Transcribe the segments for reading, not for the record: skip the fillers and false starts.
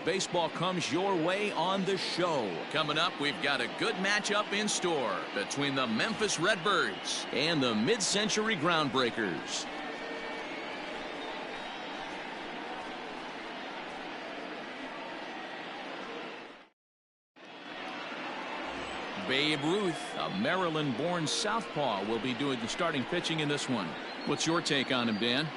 baseball comes your way on the show. Coming up, we've got a good matchup in store between the Memphis Redbirds and the Mid-Century Groundbreakers. Babe Ruth, a Maryland-born southpaw, will be doing the starting pitching in this one. What's your take on him, Dan?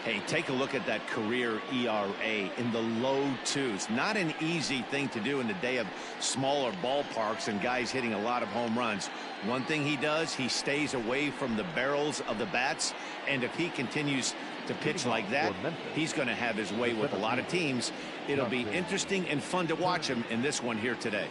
Hey, take a look at that career ERA in the low twos. Not an easy thing to do in the day of smaller ballparks and guys hitting a lot of home runs. One thing he does, he stays away from the barrels of the bats, and if he continues to pitch like that, he's going to have his way with a lot of teams. It'll be interesting and fun to watch him in this one here today.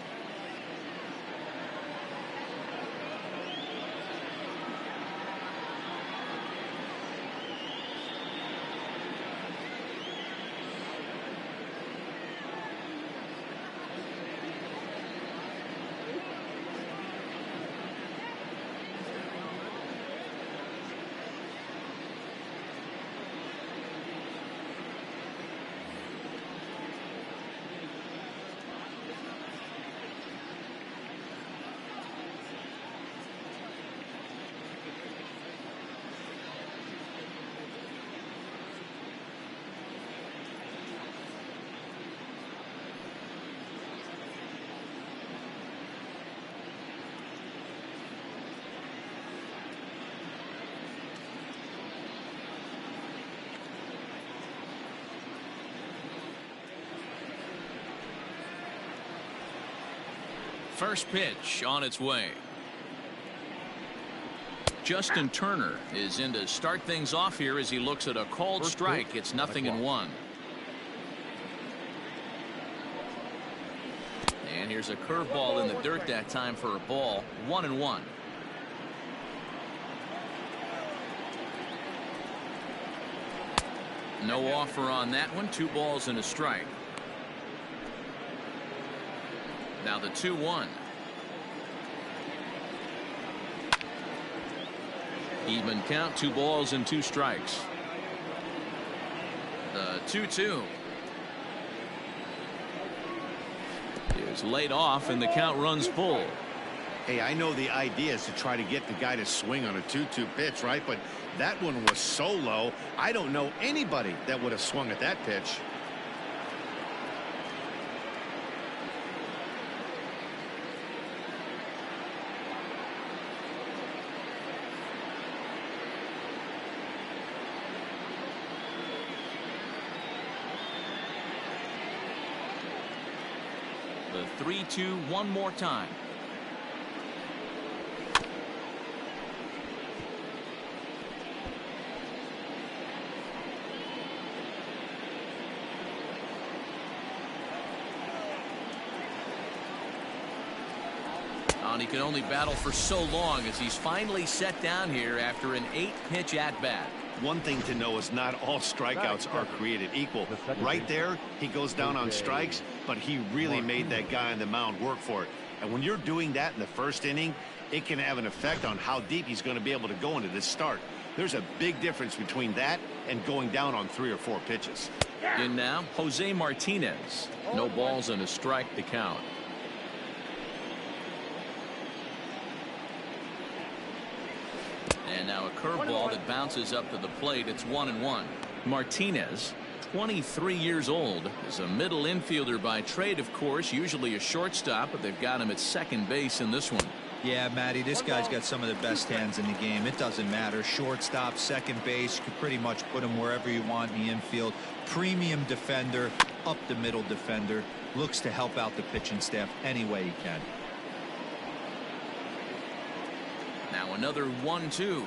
First pitch on its way. Justin Turner is in to start things off here as he looks at a called strike. It's 0-1. And here's a curveball in the dirt that time for a ball. 1-1. No offer on that one. 2 balls and a strike. Now the 2-1. Even count, 2 balls and 2 strikes. The 2-2 is laid off and the count runs full. Hey, I know the idea is to try to get the guy to swing on a 2-2 pitch, right? But that one was so low, I don't know anybody that would have swung at that pitch. The 3-2 one more time. And he can only battle for so long as he's finally set down here after an 8-pitch at-bat. One thing to know is not all strikeouts are created equal. Right there, he goes down on strikes, but he really made that guy on the mound work for it. And when you're doing that in the first inning, it can have an effect on how deep he's going to be able to go into this start. There's a big difference between that and going down on 3 or 4 pitches. In now, Jose Martinez. No balls and a strike to count. And now a curveball that bounces up to the plate. It's 1-1. Martinez, 23 years old, is a middle infielder by trade, of course, usually a shortstop, but they've got him at second base in this one. Yeah, Matty, this guy's got some of the best hands in the game. It doesn't matter. Shortstop, second base, you could pretty much put him wherever you want in the infield. Premium defender, up the middle defender, looks to help out the pitching staff any way he can. Now another 1-2.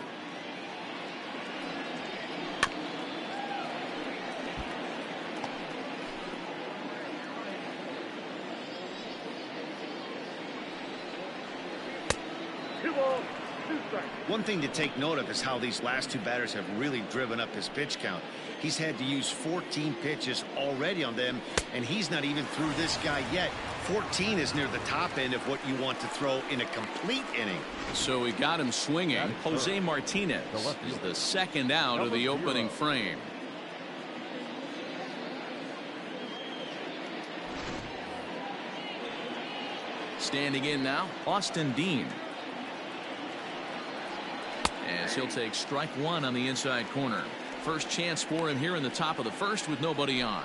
One thing to take note of is how these last 2 batters have really driven up his pitch count. He's had to use 14 pitches already on them, and he's not even through this guy yet. 14 is near the top end of what you want to throw in a complete inning. So we got him swinging. Jose Martinez is the second out of the opening frame. Standing in now, Austin Dean. As he'll take strike one on the inside corner. First chance for him here in the top of the first with nobody on.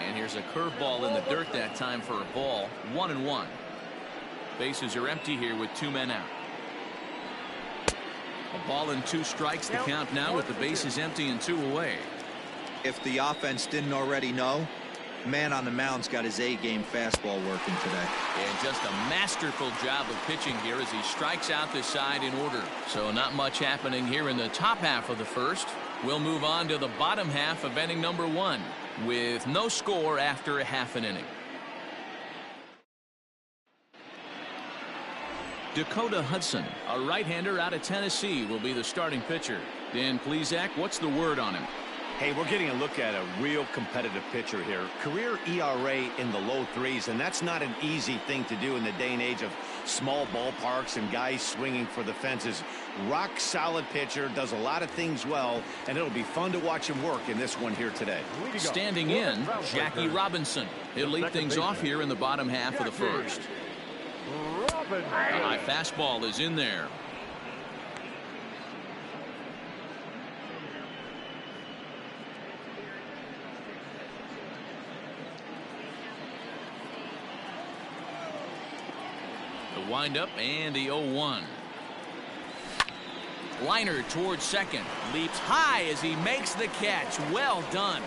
And here's a curveball in the dirt that time for a ball. 1-1. Bases are empty here with 2 men out. A ball and 2 strikes the count now with the bases empty and 2 away. If the offense didn't already know, man on the mound's got his A-game fastball working today. And just a masterful job of pitching here as he strikes out this side in order. So not much happening here in the top half of the first. We'll move on to the bottom half of inning number 1 with no score after a half an inning. Dakota Hudson, a right-hander out of Tennessee, will be the starting pitcher. Dan Plesac, what's the word on him? Hey, we're getting a look at a real competitive pitcher here. Career ERA in the low 3s, and that's not an easy thing to do in the day and age of small ballparks and guys swinging for the fences. Rock solid pitcher, does a lot of things well, and it'll be fun to watch him work in this one here today. Standing in, Jackie Robinson. He'll lead things off here in the bottom half of the first. A high fastball is in there. The windup and the 0-1. Liner towards second. Leaps high as he makes the catch. Well done.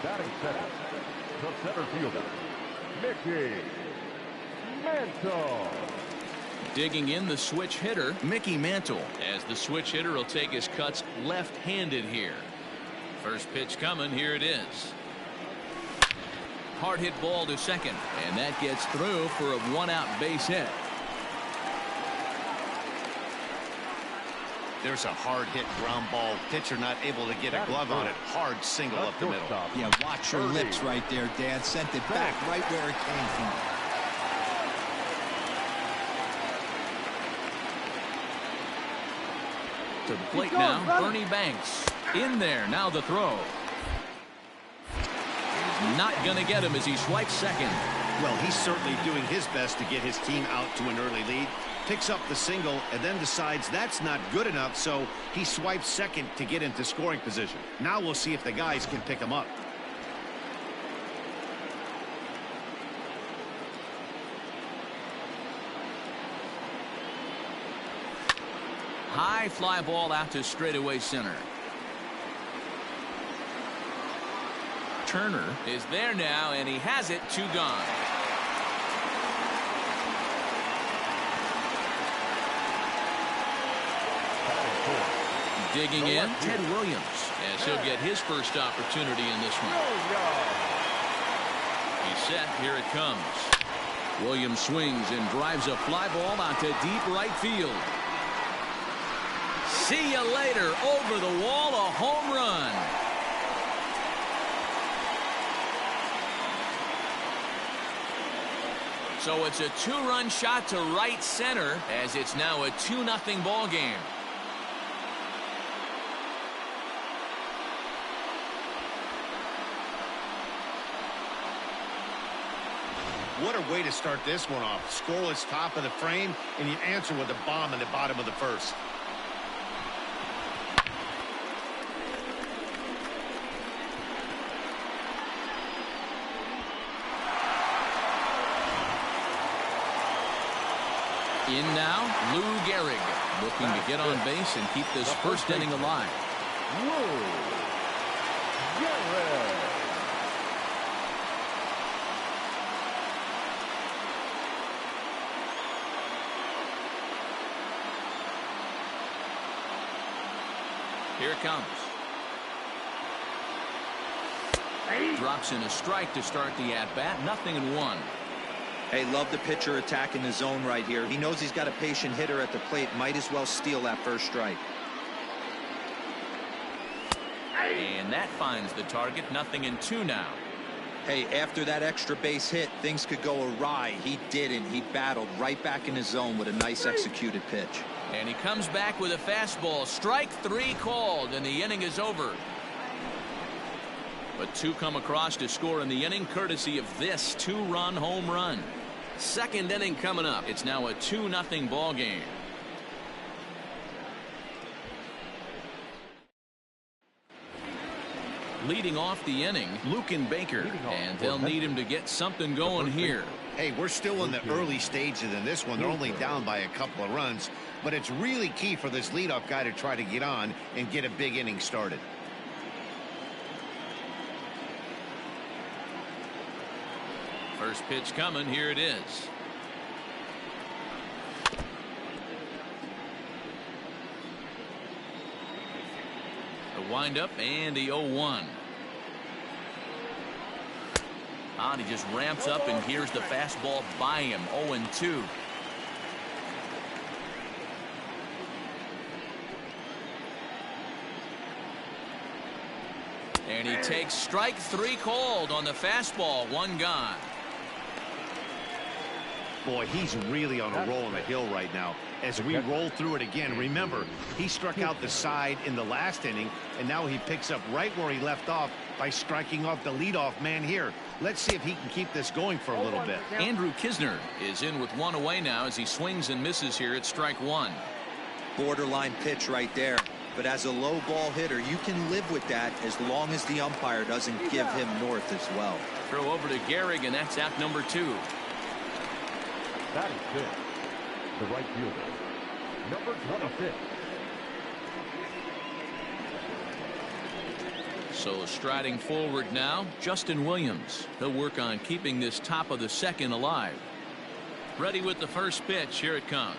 Batting second, the center fielder, Mickey Mantle. Digging in the switch hitter, Mickey Mantle. As the switch hitter will take his cuts left-handed here. First pitch coming. Here it is. Hard hit ball to second, and that gets through for a 1-out base hit. There's a hard hit ground ball. Pitcher not able to get a glove on it. Hard single up the middle. Yeah, watch your lips right there, Dan. Sent it back right where it came from. To the plate now, Bernie Banks. In there, now the throw. Not going to get him as he swipes second. Well, he's certainly doing his best to get his team out to an early lead. Picks up the single and then decides that's not good enough, so he swipes second to get into scoring position. Now we'll see if the guys can pick him up. High fly ball out to straightaway center. Turner is there now, and he has it. 2 gone. Digging in, Ted Williams, as he'll get his first opportunity in this one. He's set. Here it comes. Williams swings and drives a fly ball out to deep right field. See you later. Over the wall, a home run. So it's a 2-run shot to right center as it's now a 2-0 ball game. What a way to start this one off. Scoreless top of the frame, and you answer with a bomb in the bottom of the first. In now, Lou Gehrig, looking to get on base and keep this first inning alive. Lou Gehrig. Here it comes. Drops in a strike to start the at-bat. 0-1. Hey, love the pitcher attacking the zone right here. He knows he's got a patient hitter at the plate. Might as well steal that first strike. And that finds the target. 0-2 now. Hey, after that extra base hit, things could go awry. He didn't. He battled right back in his zone with a nice executed pitch. And he comes back with a fastball. Strike 3 called, and the inning is over. But 2 come across to score in the inning, courtesy of this 2-run home run. Second inning coming up. It's now a 2-0 ball game. Leading off the inning, Luken Baker, and they'll need him to get something going here. Hey, we're still in the early stages in this one. They're only down by a couple of runs, but it's really key for this leadoff guy to try to get on and get a big inning started. First pitch coming. Here it is. The windup and the 0-1. And he just ramps up, and here's the fastball by him. 0-2. And he takes strike 3 called on the fastball. 1 gone. Boy, he's really on a roll on the hill right now. As we roll through it again, remember, he struck out the side in the last inning, and now he picks up right where he left off by striking off the leadoff man here. Let's see if he can keep this going for a little bit. Andrew Kisner is in with 1 away now as he swings and misses here at strike 1. Borderline pitch right there. But as a low ball hitter, you can live with that as long as the umpire doesn't give him north as well. Throw over to Gehrig, and that's out number 2. That is good. The right fielder, number 26. So striding forward now, Justin Williams. He'll work on keeping this top of the second alive. Ready with the first pitch. Here it comes.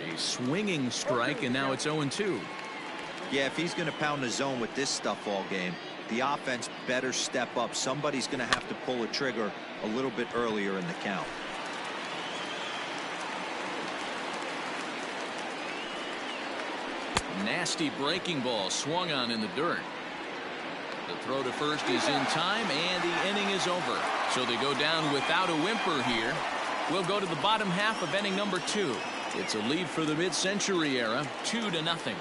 A swinging strike, and now it's 0-2. Yeah, if he's going to pound the zone with this stuff all game, the offense better step up. Somebody's going to have to pull a trigger a little bit earlier in the count. Nasty breaking ball swung on in the dirt. The throw to first is in time, and the inning is over. So they go down without a whimper here. We'll go to the bottom half of inning number 2. It's a lead for the mid-century era, 2-0.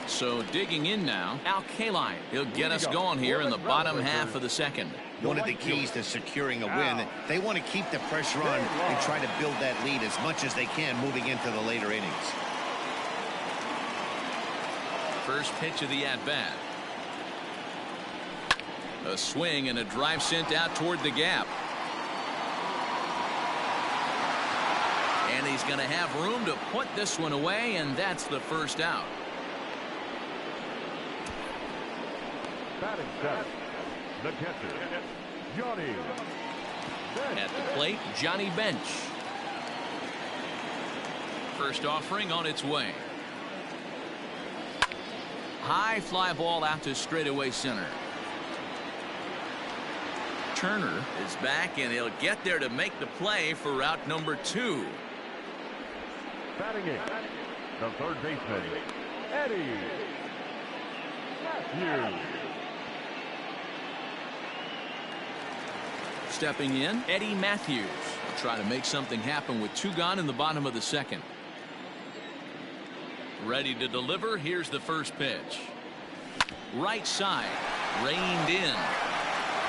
So digging in now, Al Kaline. He'll get us going here in the bottom half of the second. One of the keys to securing a win, they want to keep the pressure on and try to build that lead as much as they can moving into the later innings. First pitch of the at-bat. A swing and a drive sent out toward the gap. And he's going to have room to put this one away, and that's the first out. Batting seventh, the catcher, Johnny. At the plate, Johnny Bench. First offering on its way. High fly ball out to straightaway center. Turner is back, and he'll get there to make the play for route number 2. Batting in, the third baseman, Eddie Matthews. Stepping in, Eddie Matthews. Will try to make something happen with 2 gone in the bottom of the second. Ready to deliver. Here's the first pitch. Right side, reined in.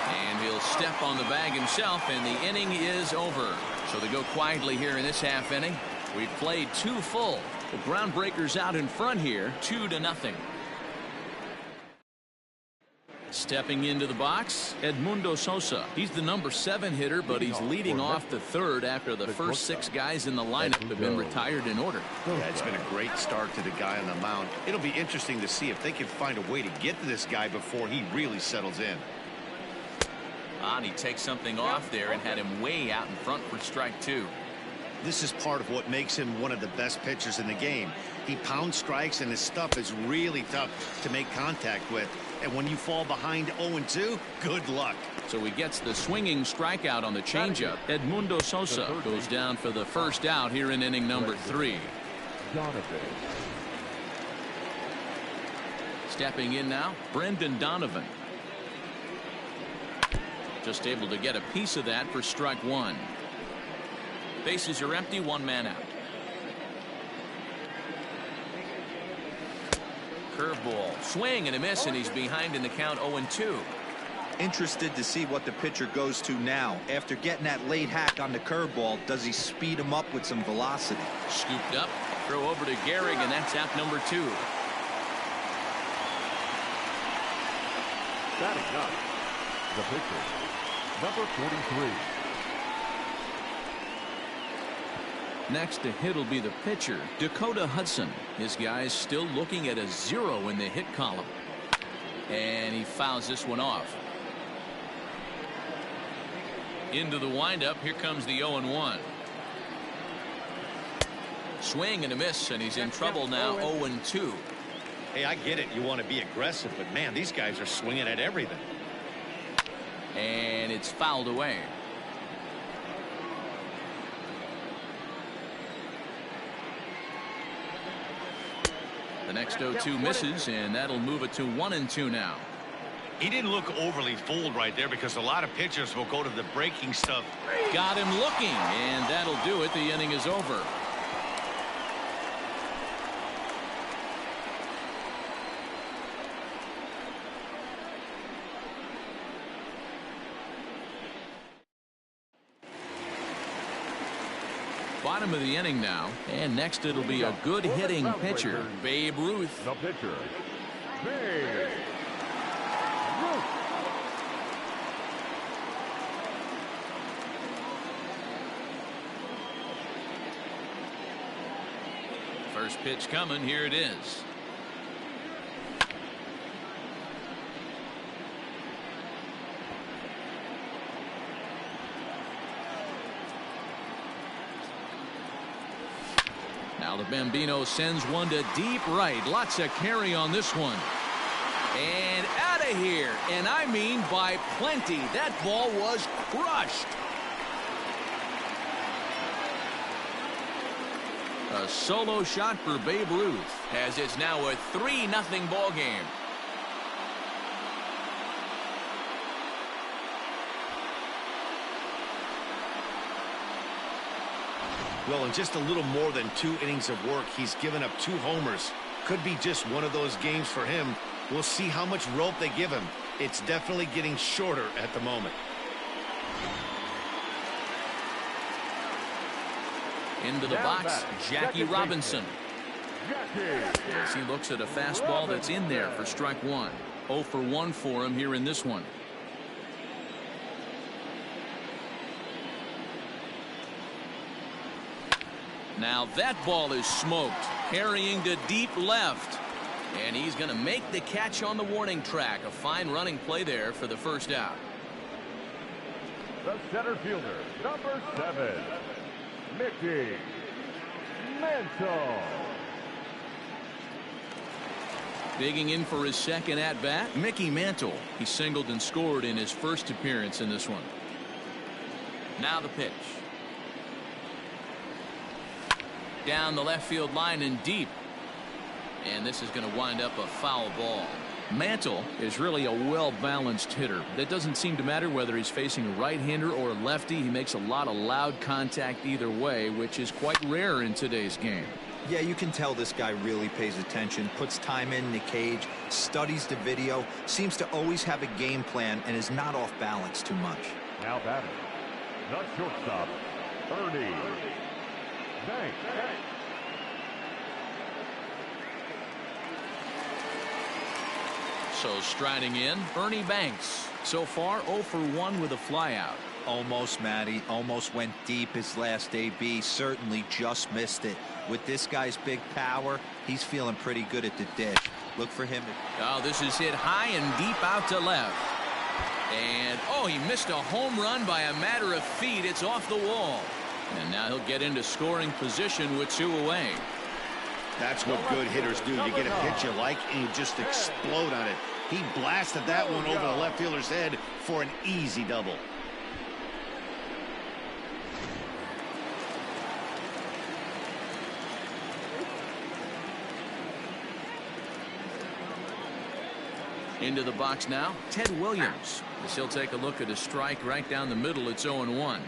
And he'll step on the bag himself, and the inning is over. So they go quietly here in this half inning. We've played 2 full. The groundbreakers out in front here, 2-0. Stepping into the box, Edmundo Sosa. He's the number 7 hitter, but he's leading off the third after the first 6 guys in the lineup have been retired in order. Yeah, it's been a great start to the guy on the mound. It'll be interesting to see if they can find a way to get to this guy before he really settles in. And he takes something off there and had him way out in front for strike 2. This is part of what makes him one of the best pitchers in the game. He pounds strikes, and his stuff is really tough to make contact with. And when you fall behind 0-2, good luck. So he gets the swinging strikeout on the changeup. Edmundo Sosa goes down for the first out here in inning number 3. Stepping in now, Brendan Donovan. Just able to get a piece of that for strike 1. Bases are empty, 1 man out. Curveball, swing and a miss, and he's behind in the count 0-2. Interested to see what the pitcher goes to now. After getting that late hack on the curveball, does he speed him up with some velocity? Scooped up, throw over to Gehrig, and that's out number 2. Batting up, the pitcher, number 43. Next to hit will be the pitcher, Dakota Hudson. His guy's still looking at a 0 in the hit column. And he fouls this one off. Into the windup, here comes the 0-1. Swing and a miss, and he's in trouble now, 0-2. Hey, I get it. You want to be aggressive, but man, these guys are swinging at everything. And it's fouled away. The next 0-2 misses, and that'll move it to 1-2 now. He didn't look overly fooled right there, because a lot of pitchers will go to the breaking stuff. Got him looking, and that'll do it. The inning is over. Bottom of the inning now, and next it'll be a good hitting pitcher, Babe Ruth. The pitcher, Babe Ruth. First pitch coming, here it is. Now the Bambino sends one to deep right. Lots of carry on this one. And out of here. And I mean by plenty. That ball was crushed. A solo shot for Babe Ruth, as it's now a 3-0 ball game. Well, in just a little more than 2 innings of work, he's given up 2 homers. Could be just one of those games for him. We'll see how much rope they give him. It's definitely getting shorter at the moment. Into the box, Jackie Robinson. As he looks at a fastball that's in there for strike 1. 0 for 1 for him here in this one. Now that ball is smoked, carrying to deep left. And he's going to make the catch on the warning track. A fine running play there for the first out. The center fielder, number 7, Mickey Mantle. Digging in for his second at-bat, Mickey Mantle. He singled and scored in his first appearance in this one. Now the pitch. Down the left field line and deep. And this is going to wind up a foul ball. Mantle is really a well-balanced hitter. That doesn't seem to matter whether he's facing a right-hander or a lefty. He makes a lot of loud contact either way, which is quite rare in today's game. Yeah, you can tell this guy really pays attention, puts time in the cage, studies the video, seems to always have a game plan, and is not off balance too much. Now batting, the shortstop, Ernie Banks. So striding in, Ernie Banks. So far 0 for 1 with a flyout. Almost, Matty. Almost went deep his last AB. Certainly just missed it. With this guy's big power, he's feeling pretty good at the dish. Look for him. Oh, this is hit high and deep out to left. And, oh, he missed a home run by a matter of feet. It's off the wall. And now he'll get into scoring position with 2 away. That's what good hitters do. You get a pitch you like and you just explode on it. He blasted that one over the left fielder's head for an easy double. Into the box now, Ted Williams. As he'll take a look at a strike right down the middle. It's 0-1.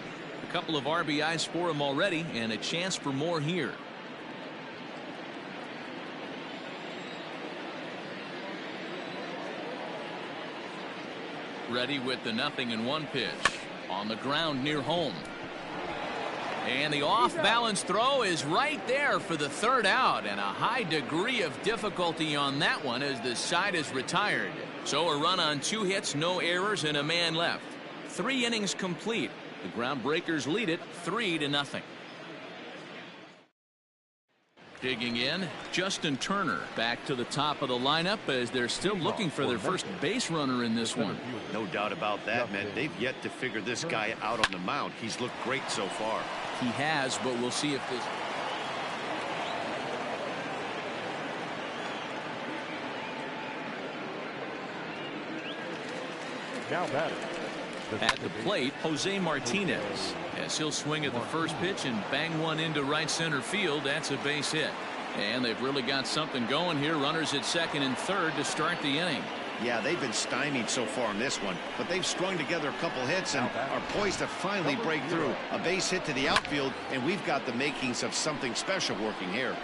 A couple of RBIs for him already, and a chance for more here. Ready with the 0-1 pitch. On the ground near home. And the off-balance throw is right there for the 3rd out, and a high degree of difficulty on that one as the side is retired. So a run on 2 hits, no errors, and a man left. 3 innings complete. The Groundbreakers lead it 3-0. Digging in, Justin Turner back to the top of the lineup as they're still looking for their first base runner in this one. No doubt about that, man. They've yet to figure this guy out on the mound. He's looked great so far. He has, but we'll see if this... Now batting. At the plate, Jose Martinez, as he'll swing at the first pitch and bang one into right center field. That's a base hit. And they've really got something going here. Runners at 2nd and 3rd to start the inning. Yeah, they've been stymied so far in this one, but they've strung together a couple hits and are poised to finally break through. A base hit to the outfield, and we've got the makings of something special working here.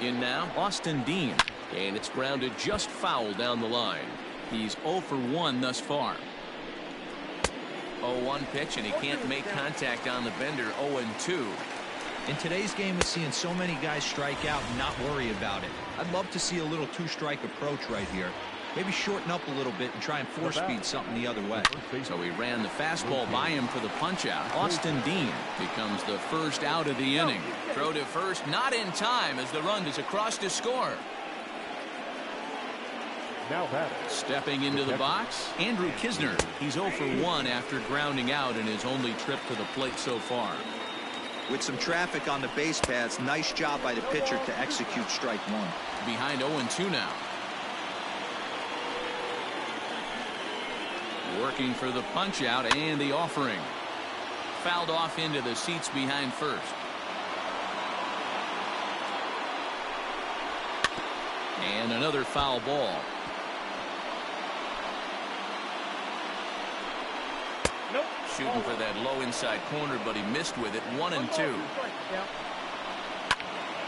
In now, Austin Dean, and it's grounded just foul down the line. He's 0 for 1 thus far. 0-1 pitch, and he can't make contact on the bender. 0-2. In today's game, we're seeing so many guys strike out and not worry about it. I'd love to see a little 2-strike approach right here. Maybe shorten up a little bit and try and 4-speed something the other way. So he ran the fastball by him for the punch-out. Austin Dean becomes the first out of the inning. Throw to first, not in time as the run is across to score. Now batting. Stepping into the box, Andrew Kisner. He's 0 for 1 after grounding out in his only trip to the plate so far. With some traffic on the base paths, nice job by the pitcher to execute strike 1. Behind 0-2 now. Working for the punch out and the offering. Fouled off into the seats behind first. And another foul ball. Shooting for that low inside corner, but he missed with it. 1-2.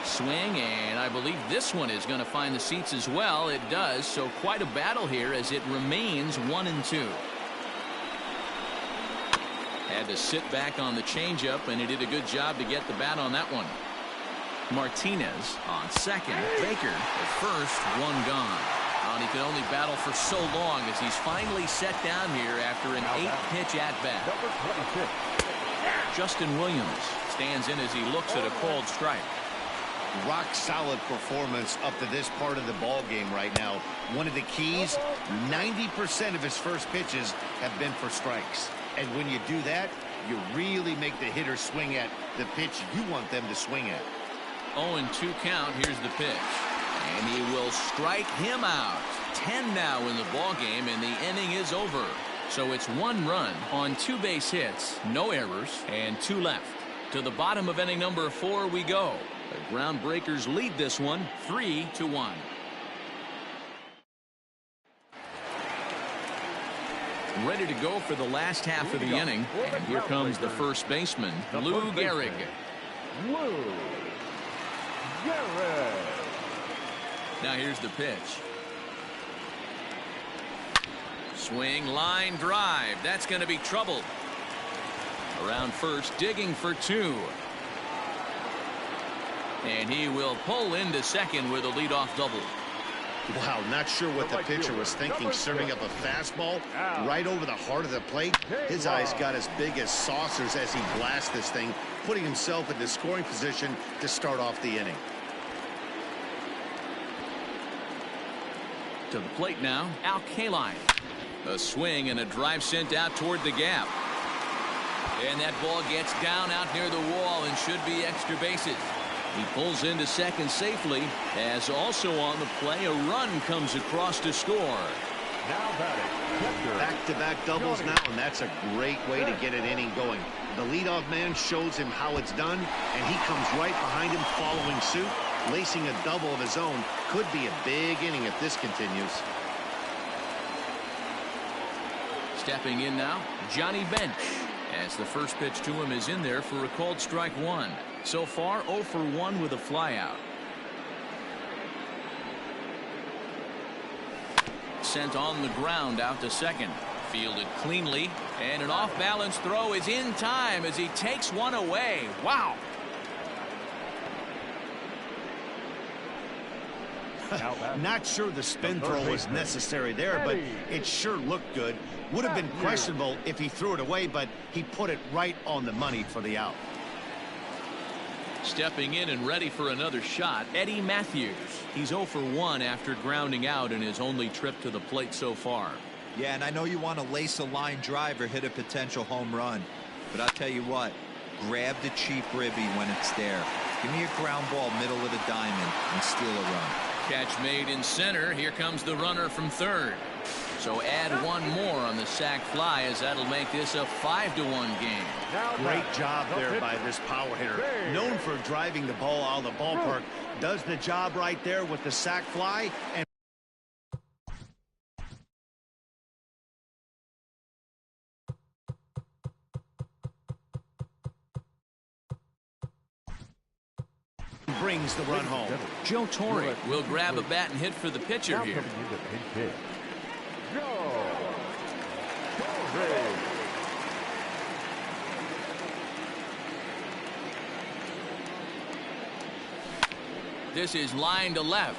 Swing, and I believe this one is going to find the seats as well. It does, so quite a battle here as it remains 1-2. Had to sit back on the changeup, and he did a good job to get the bat on that one. Martinez on second. Baker at first, 1 gone. And he can only battle for so long as he's finally set down here after an 8-pitch at-bat. Justin Williams stands in as he looks at a called strike. Rock solid performance up to this part of the ball game right now. One of the keys, 90% of his first pitches have been for strikes. And when you do that, you really make the hitter swing at the pitch you want them to swing at. 0-2 count. Here's the pitch. And he will strike him out. 10 now in the ball game, and the inning is over. So it's 1 run on 2 base hits, no errors, and 2 left. To the bottom of inning number 4 we go. The Groundbreakers lead this one 3-1. Ready to go for the last half of the inning. And here comes the first baseman, Lou Gehrig. Lou Gehrig. Now here's the pitch. Swing, line drive. That's going to be trouble. Around first, digging for 2. And he will pull into second with a leadoff double. Wow, not sure what the pitcher was thinking, serving up a fastball right over the heart of the plate. His eyes got as big as saucers as he blasts this thing, putting himself in the scoring position to start off the inning. To the plate now, Al Kaline. A swing and a drive sent out toward the gap. And that ball gets down out near the wall and should be extra bases. He pulls into second safely, as also on the play a run comes across to score. Now batting, back-to-back doubles now, and that's a great way to get an inning going. The leadoff man shows him how it's done, and he comes right behind him following suit, lacing a double of his own. Could be a big inning if this continues. Stepping in now, Johnny Bench, as the first pitch to him is in there for a called strike one. So far 0 for 1 with a flyout. Sent on the ground out to second. Fielded cleanly, and an off-balance throw is in time as he takes one away. Wow. Not sure the spin throw was necessary there, but it sure looked good. Would have been questionable if he threw it away, but he put it right on the money for the out. Stepping in and ready for another shot, Eddie Matthews. He's 0 for 1 after grounding out in his only trip to the plate so far. Yeah, and I know you want to lace a line drive or hit a potential home run, but I'll tell you what, grab the cheap ribby when it's there. Give me a ground ball middle of the diamond and steal a run. Catch made in center. Here comes the runner from third. So add one more on the sac fly, as that'll make this a 5-1 game. Great job there by this power hitter. Known for driving the ball out of the ballpark. Does the job right there with the sac fly. And brings the run home. Joe Torre will grab a bat and hit for the pitcher here. This is line to left,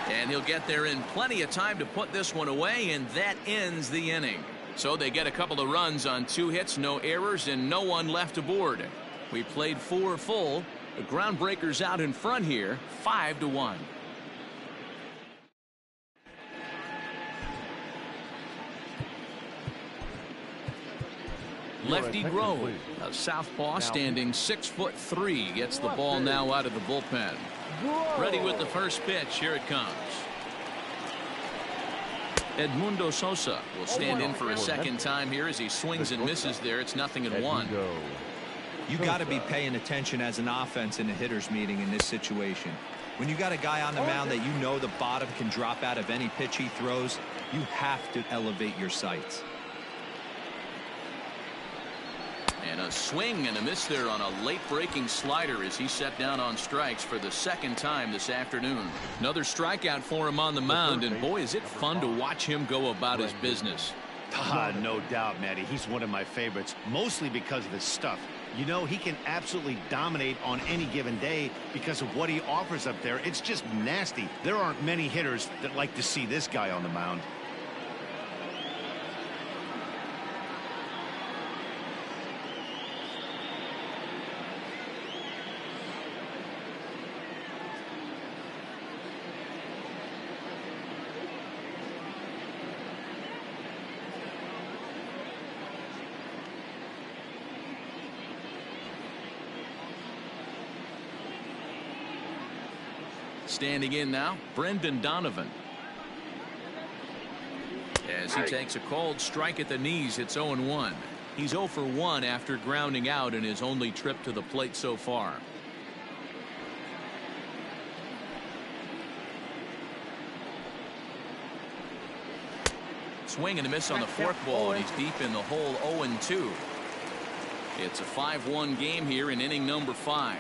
and he'll get there in plenty of time to put this one away, and that ends the inning. So they get a couple of runs on 2 hits, no errors, and no one left aboard. We played 4 full. The groundbreakers out in front here, 5-1. Lefty Grove, a southpaw standing 6'3", gets the ball now out of the bullpen. Ready with the first pitch. Here it comes. Edmundo Sosa will stand in for a second time here as he swings and misses there. It's 0-1. You got to be paying attention as an offense in a hitter's meeting in this situation. When you got a guy on the mound that you know the bottom can drop out of any pitch he throws, you have to elevate your sights. And a swing and a miss there on a late breaking slider as he set down on strikes for the second time this afternoon. Another strikeout for him on the mound, and boy, is it fun to watch him go about his business. No doubt, Matty. He's one of my favorites, mostly because of his stuff. You know, he can absolutely dominate on any given day because of what he offers up there. It's just nasty. There aren't many hitters that like to see this guy on the mound. Standing in now, Brendan Donovan. As he takes a called strike at the knees, it's 0-1. He's 0 for 1 after grounding out in his only trip to the plate so far. Swing and a miss on the forkball, and he's deep in the hole. 0-2. It's a 5-1 game here in inning number 5.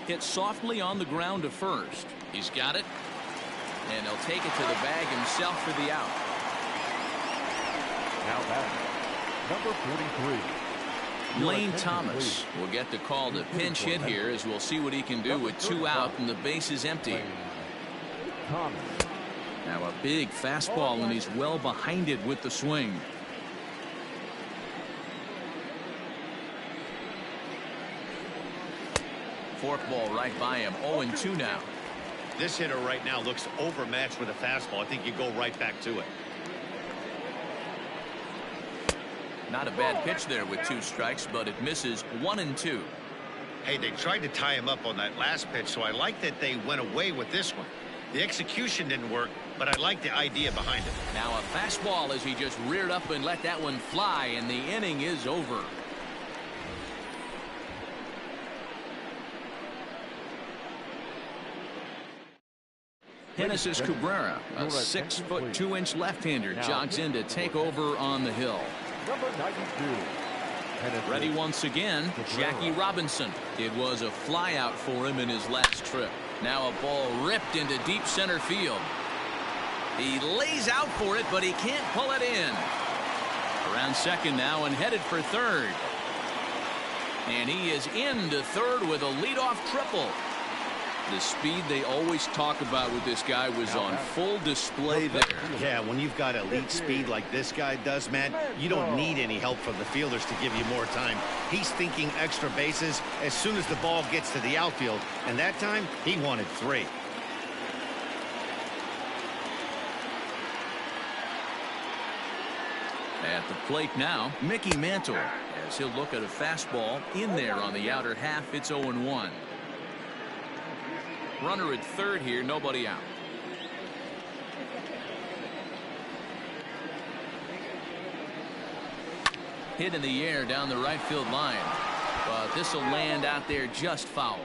Hit softly on the ground to first. He's got it, and he'll take it to the bag himself for the out. Now batting, number 43. Lane Thomas will get the call to pinch hit here, as we'll see what he can do with 2 out and the base is empty. Now a big fastball, and he's well behind it with the swing. Forkball right by him. 0-2 now. This hitter right now looks overmatched with a fastball. I think you go right back to it. Not a bad pitch there with 2 strikes, but it misses 1-2. Hey, they tried to tie him up on that last pitch, so I like that they went away with this one. The execution didn't work, but I like the idea behind it. Now a fastball as he just reared up and let that one fly, and the inning is over. Genesis Cabrera, a 6'2" left-hander, jogs in to take over on the hill. Number 92. Ready once again, Jackie Robinson. It was a flyout for him in his last trip. Now a ball ripped into deep center field. He lays out for it, but he can't pull it in. Around second now and headed for third. And he is into third with a leadoff triple. The speed they always talk about with this guy was on full display there. Yeah, when you've got elite speed like this guy does, man, you don't need any help from the fielders to give you more time. He's thinking extra bases as soon as the ball gets to the outfield, and that time he wanted 3. At the plate now, Mickey Mantle, as he'll look at a fastball in there on the outer half. It's 0-1. Runner at third here, nobody out. Hit in the air down the right field line, but this will land out there just foul.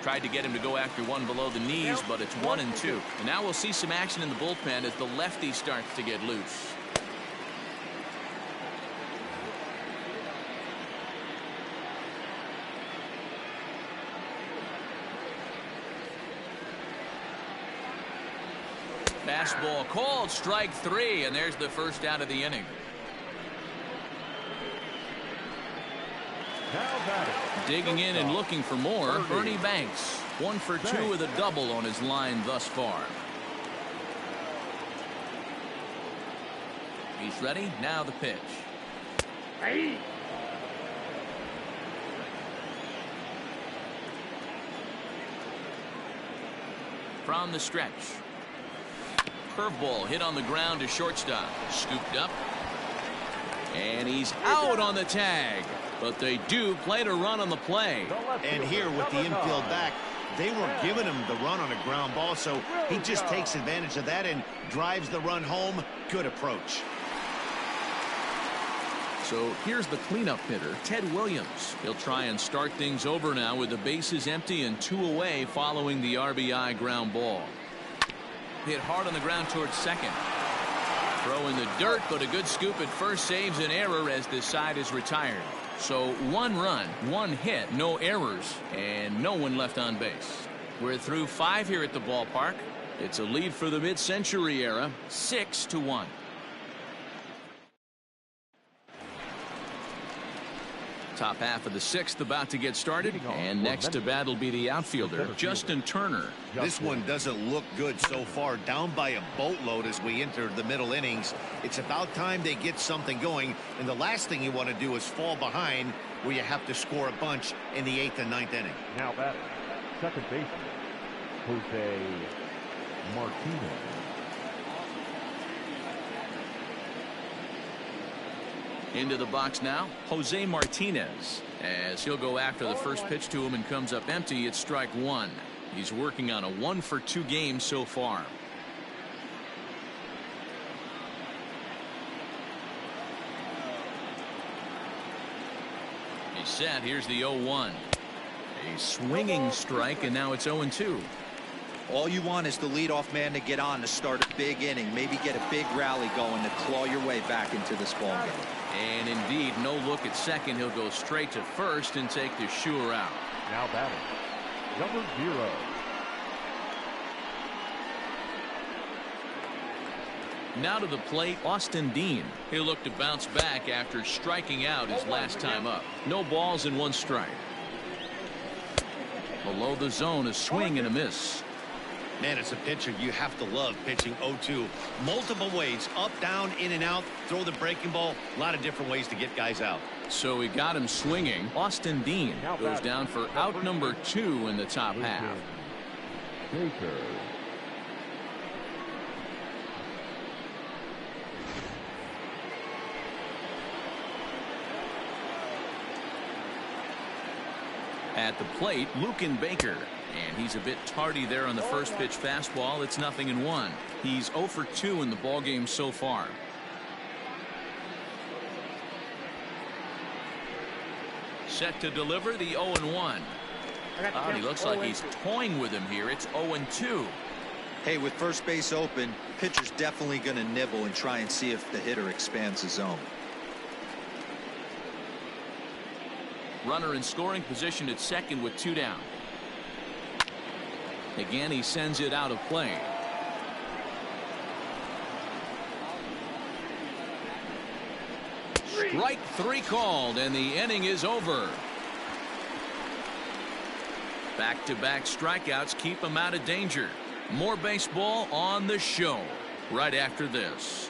Tried to get him to go after one below the knees, but it's 1-2. And now we'll see some action in the bullpen as the lefty starts to get loose. Fastball called, strike 3, and there's the first out of the inning. Digging in and looking for more, Ernie Banks. 1 for 2 with a double on his line thus far. He's ready. Now the pitch. From the stretch. Curveball hit on the ground to shortstop. Scooped up. And he's out on the tag. But they do play to run on the play. And here with the infield back, they were giving him the run on a ground ball, so he just takes advantage of that and drives the run home. Good approach. So here's the cleanup hitter, Ted Williams. He'll try and start things over now with the bases empty and 2 away following the RBI ground ball. Hit hard on the ground towards second. Throw in the dirt, but a good scoop at first saves an error as this side is retired. So 1 run, 1 hit, no errors, and no one left on base. We're through 5 here at the ballpark. It's a lead for the mid-century era, 6-1. Top half of the 6th about to get started, and next to bat will be the outfielder, Justin Turner. This one doesn't look good so far, down by a boatload as we enter the middle innings. It's about time they get something going, and the last thing you want to do is fall behind where you have to score a bunch in the 8th and 9th inning. Now batting, second baseman, Jose Martinez. Into the box now, Jose Martinez, as he'll go after the first pitch to him and comes up empty. It's strike 1. He's working on a 1 for 2 game so far. He's set. Here's the 0-1. A swinging strike, and now it's 0-2. All you want is the leadoff man to get on to start a big inning, maybe get a big rally going to claw your way back into this ball game. And indeed, no look at second. He'll go straight to first and take the sure out. Now batting, number 0. Now to the plate, Austin Dean. He'll look to bounce back after striking out his last time up. No balls and 1 strike. Below the zone, a swing and a miss. Man, as a pitcher, you have to love pitching 0-2. Multiple ways, up, down, in and out, throw the breaking ball. A lot of different ways to get guys out. So we got him swinging. Austin Dean goes down for out number 2 in the top half. At the plate, Lucan Baker. And he's a bit tardy there on the first pitch fastball. It's 0-1. He's 0 for 2 in the ballgame so far. Set to deliver the 0-1. He looks like he's toying with him here. It's 0-2. Hey, with first base open, pitcher's definitely going to nibble and try and see if the hitter expands the zone. Runner in scoring position at second with 2 down. Again, he sends it out of play. Strike 3 called, and the inning is over. Back-to-back strikeouts keep him out of danger. More baseball on the show right after this.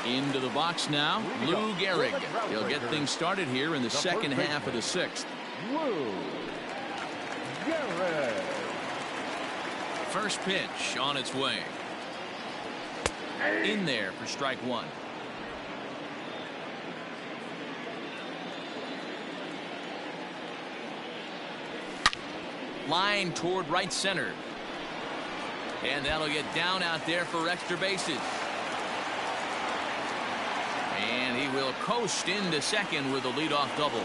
Into the box now, Lou Gehrig. He'll get things started here in the second half of the 6th. First pitch on its way. In there for strike 1. Line toward right center. And that'll get down out there for extra bases. And he will coast into second with a leadoff double.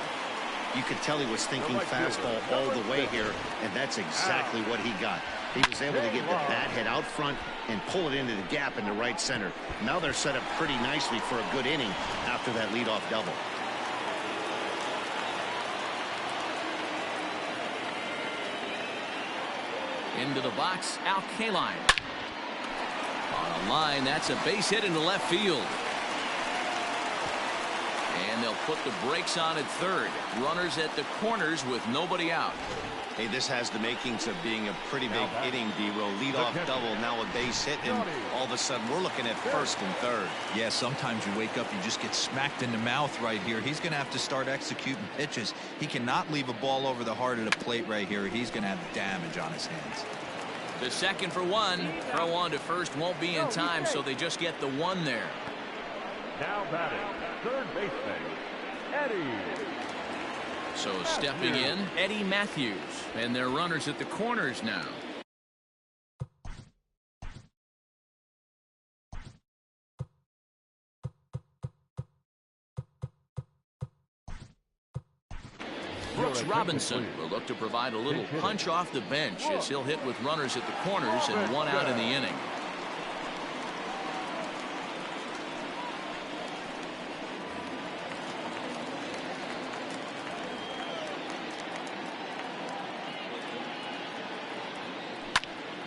You could tell he was thinking fastball all the way here, and that's exactly what he got. He was able to get the bat head out front and pull it into the gap in the right center. Now they're set up pretty nicely for a good inning after that leadoff double. Into the box, Al Kaline. On a line, that's a base hit into left field. And they'll put the brakes on at third. Runners at the corners with nobody out. Hey, this has the makings of being a pretty big inning, D-Row. Leadoff double, now a base hit, and all of a sudden we're looking at first and third. Yeah, sometimes you wake up, you just get smacked in the mouth right here. He's going to have to start executing pitches. He cannot leave a ball over the heart of the plate right here. He's going to have damage on his hands. The second for 1. Throw on to first won't be in time, so they just get the 1 there. Now batting, third baseman, Eddie. So stepping in, Eddie Matthews. And their runners at the corners now. Brooks Robinson will look to provide a little punch off the bench as he'll hit with runners at the corners and 1 out in the inning.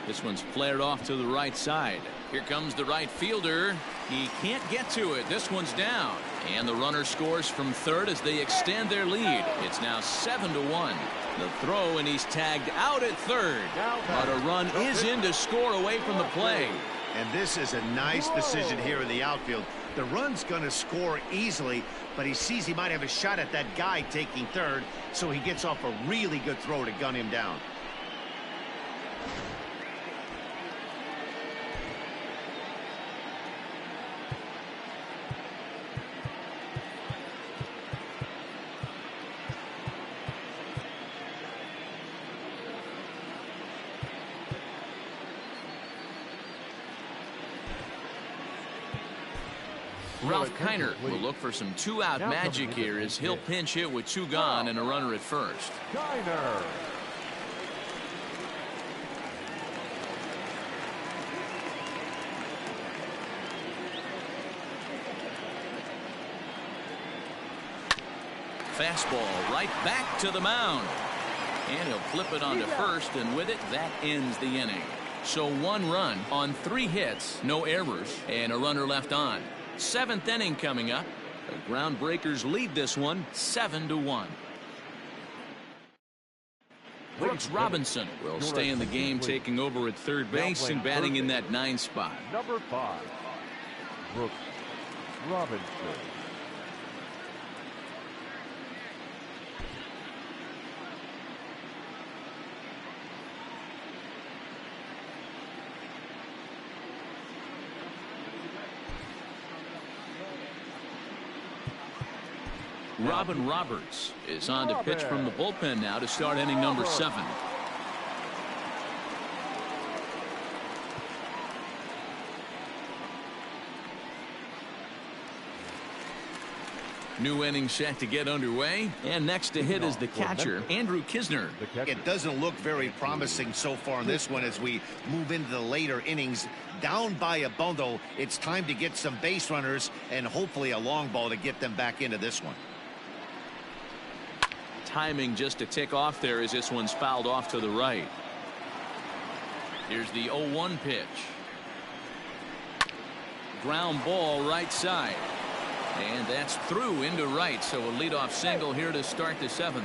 This one's flared off to the right side. Here comes the right fielder. He can't get to it. This one's down. And the runner scores from third as they extend their lead. It's now 7-1. The throw, and he's tagged out at third. But a run is in to score away from the play. And this is a nice decision here in the outfield. The run's going to score easily, but he sees he might have a shot at that guy taking third, so he gets off a really good throw to gun him down. Ralph Kiner will look for some 2-out magic here as he'll pinch hit with 2 gone and a runner at first. Kiner. Fastball right back to the mound. And he'll flip it onto first, and with it, that ends the inning. So 1 run on 3 hits, no errors, and a runner left on. 7th inning coming up. The Groundbreakers lead this one 7-1. Brooks Robinson will stay in the game, taking over at third base and batting in that 9 spot. Number 5, Brooks Robinson. Robin Roberts is on to pitch from the bullpen now to start inning number 7. New inning set to get underway, and next to hit is the catcher, Andrew Kisner. It doesn't look very promising so far in this one as we move into the later innings. Down by a bundle, it's time to get some base runners and hopefully a long ball to get them back into this one. Timing just to tick off there as this one's fouled off to the right. Here's the 0-1 pitch. Ground ball right side. And that's through into right, so a leadoff single here to start the 7th.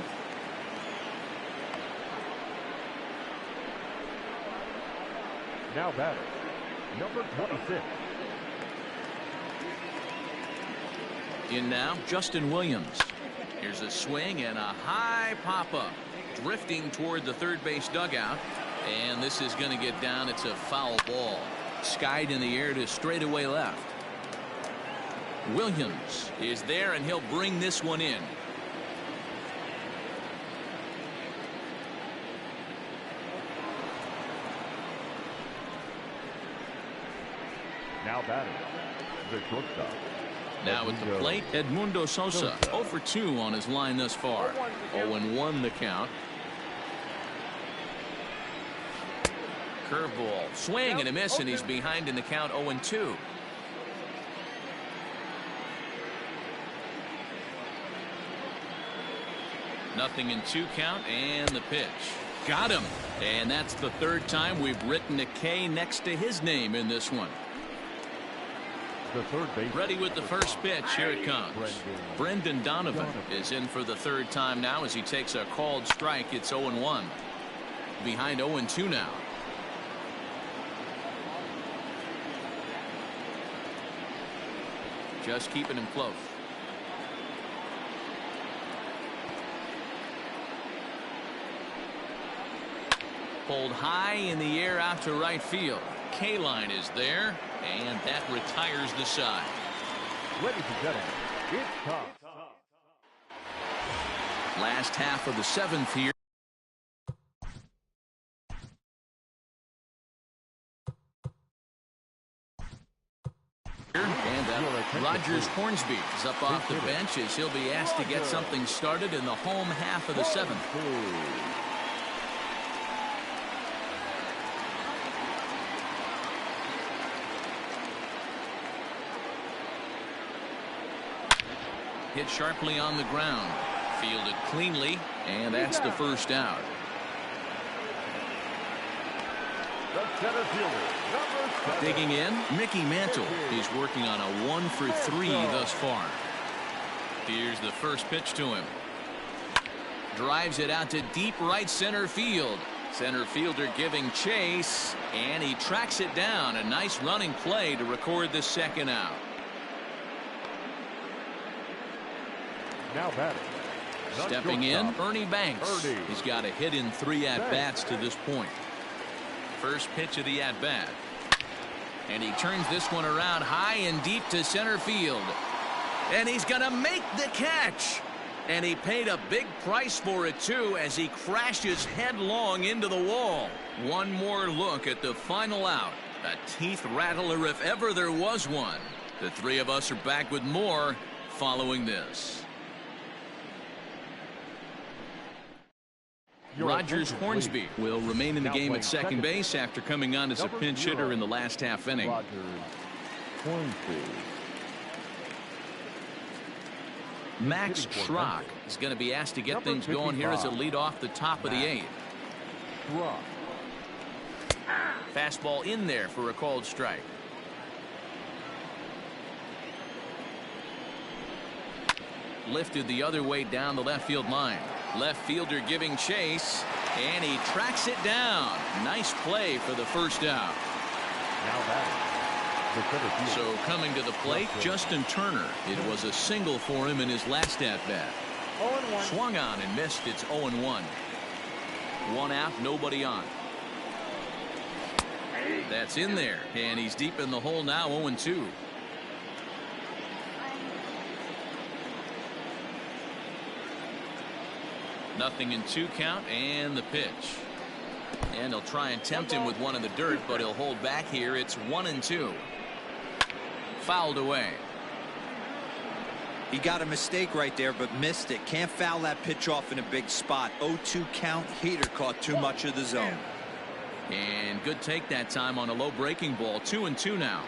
Now batting, number 26. In now, Justin Williams. Here's a swing and a high pop-up. Drifting toward the third base dugout. And this is going to get down. It's a foul ball. Skied in the air to straightaway left. Williams is there, and he'll bring this one in. Now batting, the shortstop. Now at the plate, Edmundo Sosa. 0 for 2 on his line thus far. 0-1 the count. Curveball. Swing and a miss, and he's behind in the count 0-2. Nothing in 2 count, and the pitch. Got him. And that's the 3rd time we've written a K next to his name in this one. The third base. Ready with the first pitch. Here it comes. Brendan Donovan is in for the 3rd time now as he takes a called strike. It's 0-1. Behind 0-2 now. Just keeping him close. Pulled high in the air out to right field. K-line is there, and that retires the side. Ladies and gentlemen, it's time. Last half of the 7th here. And Rogers Hornsby is up off the bench as he'll be asked to get something started in the home half of the 7th. Hit sharply on the ground. Fielded cleanly, and that's the 1st out. Digging in, Mickey Mantle. He's working on a 1 for 3 thus far. Here's the first pitch to him. Drives it out to deep right center field. Center fielder giving chase, and he tracks it down. A nice running play to record the 2nd out. Now batting. Stepping in, Ernie Banks. He's got a hit in 3 at-bats to this point. First pitch of the at-bat. And he turns this one around high and deep to center field. And he's going to make the catch. And he paid a big price for it, too, as he crashes headlong into the wall. One more look at the final out. A teeth rattler if ever there was one. The 3 of us are back with more following this. Rogers Hornsby will remain in the game at second base after coming on as a pinch hitter in the last half inning. Max Schrock is going to be asked to get things going here as a lead off the top of the 8th. Fastball in there for a called strike. lifted the other way down the left field line. Left fielder giving chase, and he tracks it down. Nice play for the first out. Now batting. So coming to the plate, Justin Turner. It was a single for him in his last at-bat. Swung on and missed. It's 0-1. One out, nobody on. That's in there, and he's deep in the hole now, 0-2. Nothing in 2 count, and the pitch. And he'll try and tempt him with one in the dirt, but he'll hold back here. It's 1-2. Fouled away. He got a mistake right there, but missed it. Can't foul that pitch off in a big spot. 0-2 count. Heater caught too much of the zone. And good take that time on a low breaking ball. 2-2 now.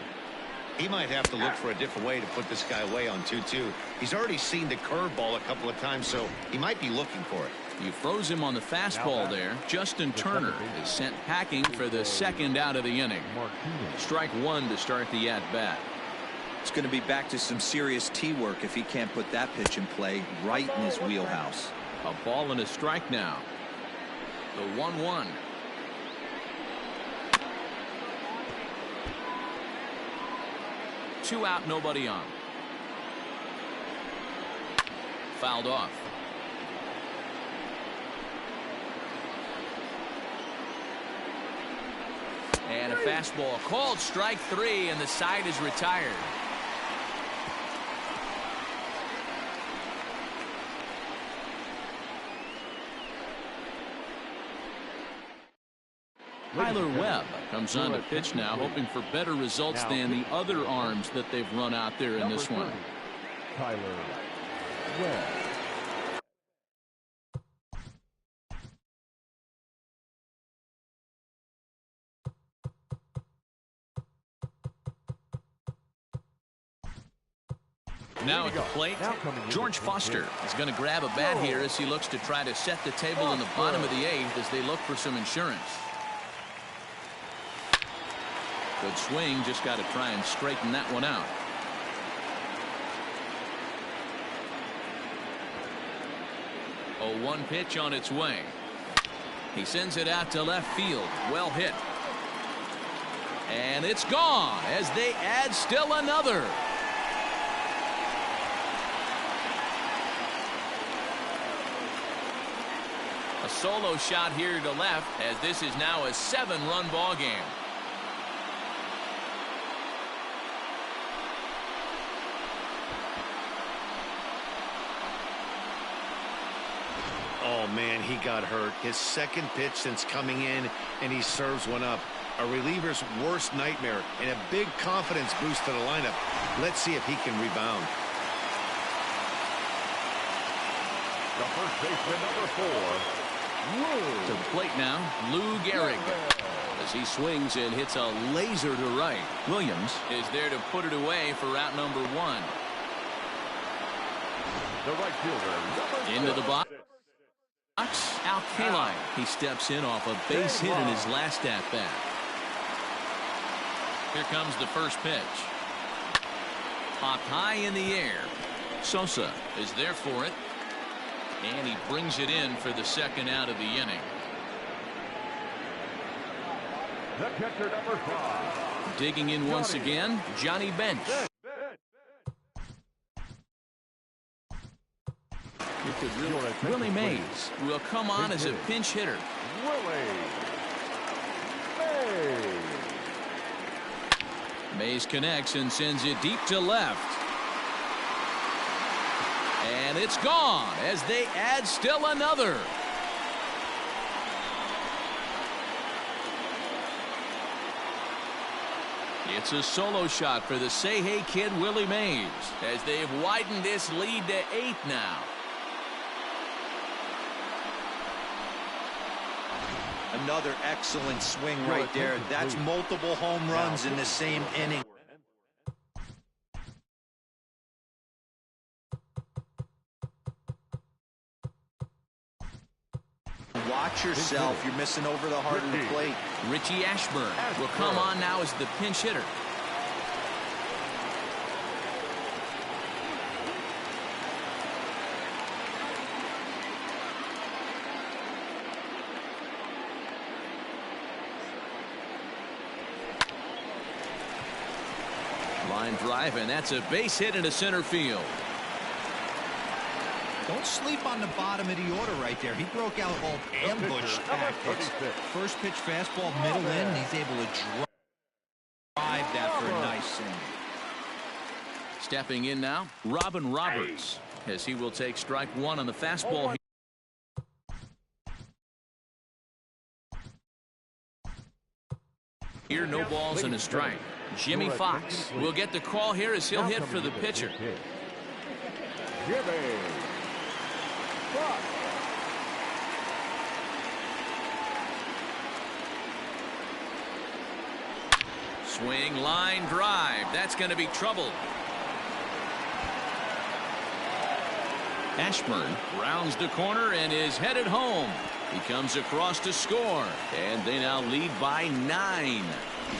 He might have to look for a different way to put this guy away on 2-2. He's already seen the curveball a couple of times, so he might be looking for it. You froze him on the fastball there. Justin Turner is sent packing for the second out of the inning. Strike one to start the at-bat. It's going to be back to some serious tee work if he can't put that pitch in play right in his wheelhouse. A ball and a strike now. The 1-1. Two out, nobody on. Fouled off. And a fastball called strike 3, and the side is retired. Tyler Webb comes on to pitch now, hoping for better results than the other arms that they've run out there in this one. Tyler Webb. Now at the plate, George Foster is going to grab a bat here as he looks to try to set the table in the bottom of the 8th as they look for some insurance. Good swing, just got to try and straighten that one out. Oh, 1 pitch on its way. He sends it out to left field. Well hit. And it's gone as they add still another. A solo shot here to left as this is now a 7-run ball game. Oh, man, he got hurt. His second pitch since coming in, and he serves one up. A reliever's worst nightmare and a big confidence boost to the lineup. Let's see if he can rebound. The first baseman, number 4. To the plate now, Lou Gehrig. As he swings and hits a laser to right. Williams is there to put it away for route number 1. The right fielder, Into the box. Al Kaline. He steps in off a base hit in his last at-bat. Here comes the first pitch. Popped high in the air. Sosa is there for it. And he brings it in for the second out of the inning. The catcher, number 5. Digging in once again, Johnny Bench. Willie Mays will come on as a pinch hitter. Mays connects and sends it deep to left. And it's gone as they add still another. It's a solo shot for the Say-Hey kid Willie Mays as they've widened this lead to 8 now. Another excellent swing right there. That's multiple home runs in the same inning. Watch yourself. You're missing over the heart of the plate. Richie Ashburn will come on now as the pinch hitter. Line drive, and that's a base hit into center field. Don't sleep on the bottom of the order right there. He broke out all ambush tactics. First pitch fastball, middle in, and he's able to drive that for a nice single. Stepping in now, Robin Roberts, as he will take strike one on the fastball. Here, no balls and a strike. Jimmy Fox will get the call here as he'll hit for the pitcher. Swing, line drive. That's going to be trouble. Ashburn rounds the corner and is headed home. He comes across to score, and they now lead by 9.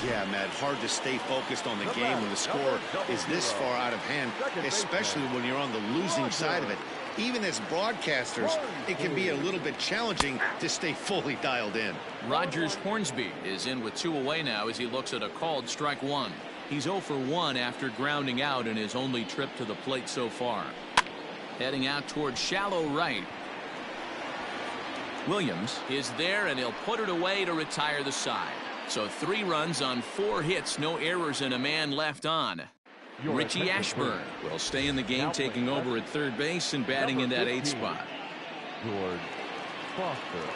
Yeah, Matt, hard to stay focused on the game when the score is this far out of hand, especially when you're on the losing side of it. Even as broadcasters, it can be a little bit challenging to stay fully dialed in. Rogers Hornsby is in with 2 away now as he looks at a called strike one. He's 0 for 1 after grounding out in his only trip to the plate so far. Heading out towards shallow right. Williams is there, and he'll put it away to retire the side. So 3 runs on 4 hits, no errors, and a man left on. Richie Ashburn will stay in the game, taking over at third base and batting in that 8th spot. George Foster.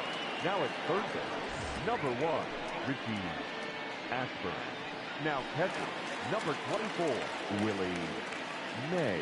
Now at third base, number 1, Richie Ashburn. Now catcher, number 24, Willie May.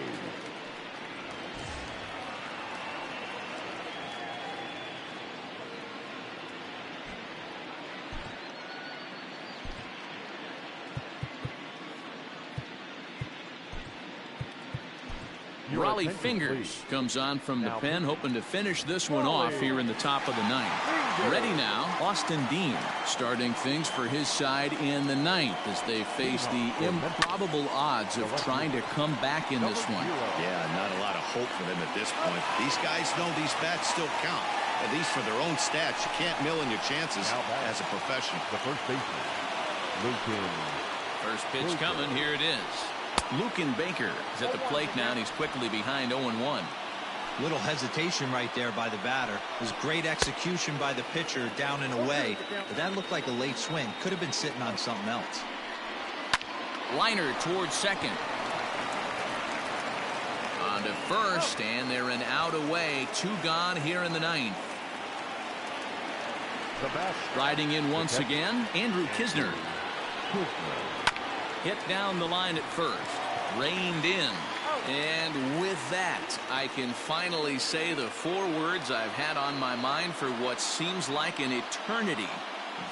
Raleigh Fingers comes on from the pen, hoping to finish this one off here in the top of the 9th. Ready now, Austin Dean starting things for his side in the 9th as they face the improbable odds of trying to come back in this one. Yeah, not a lot of hope for them at this point. These guys know these bats still count, at least for their own stats. You can't mill in your chances as a professional. The first baseman, Lucan. First pitch coming, here it is. Lucan Baker is at the plate now, and he's quickly behind 0-1. Little hesitation right there by the batter. It was great execution by the pitcher down and away, but that looked like a late swing. Could have been sitting on something else. Liner towards second. On to first, and they're an out away. 2 gone here in the 9th. Riding in once again, Andrew Kisner. Hit down the line at first. Reined in. And with that, I can finally say the 4 words I've had on my mind for what seems like an eternity.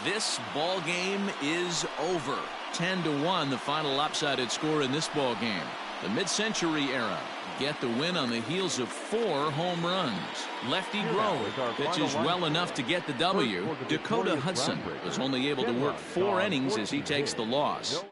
This ball game is over. 10-1, the final lopsided score in this ball game. The mid-century era get the win on the heels of 4 home runs. Lefty Grove pitches well enough to get the W. Dakota Hudson was only able to work 4 innings as he takes the loss.